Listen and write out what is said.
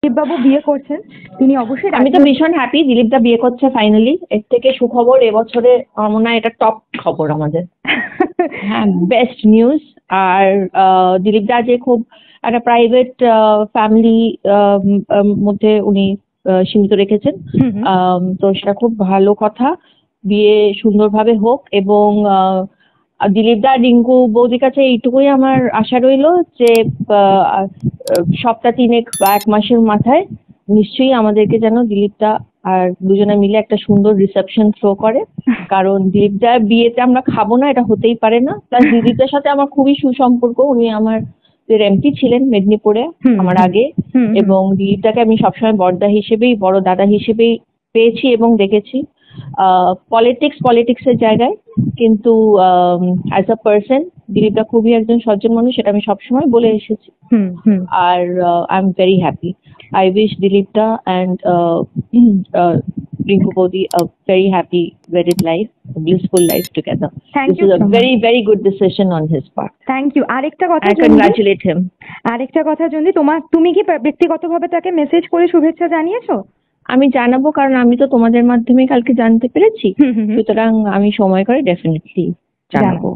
দিলীপ বাবু বিয়ে করছেন, তিনি অবশ্যই আমি তো ভীষণ হ্যাপি দিলীপ দা বিয়ে করছে ফাইনালি। এর থেকে সুখবর এবছরে আমার মনে হয় এটা টপ খবর আমাদের। হ্যাঁ, বেস্ট নিউজ। আর দিলীপ দা যে খুব একটা প্রাইভেট ফ্যামিলি মধ্যে উনি সীমিত রেখেছেন, তো সেটা খুব ভালো কথা। বিয়ে সুন্দরভাবে হোক এবং দিলীপ দা রিঙ্কু বৌদির কাছে এইটুকুই আমার আশা রইল যে সপ্তাহ তিনেক বা 1 মাসের মাথায় নিশ্চয়ই আমাদেরকে যেন দিলীপ দা আর দুজনে মিলে একটা সুন্দর রিসেপশন থ্রো করে। কারণ দিলীপ দার বিয়েতে আমরা খাবো না, এটা হতেই পারে না। প্লাস দিলীপদার সাথে আমার খুবই সুসম্পর্ক, উনি আমার এমপি ছিলেন মেদিনীপুরে আমার আগে, এবং দিলীপদাকে আমি সবসময় বড়দা হিসেবেই, বড় দাদা হিসেবেই পেয়েছি এবং দেখেছি। পলিটিক্সের জায়গায়, কিন্তু অ্যাজ আ পার্সন দিলীপদা খুবই একজন সজ্জন মানুষ, সেটা আমি সবসময় বলে এসেছি। আর I am very happy. I wish Dilipda and Rinku Bodi a very happy wedded life, a blissful life together. This is a very, very good decision on his part. Thank you. আরেকটা কথা, I congratulate him. আরেকটা কথা জন্যে, তুমি কি ব্যক্তিগতভাবে তাকে message করে শুভেচ্ছা জানিয়েছো? আমি জানাবো, কারণ আমি তো তোমাদের মাধ্যমে কালকে জানতে পেরেছি, সুতরাং আমি সময় করে ডেফিনেটলি জানাবো।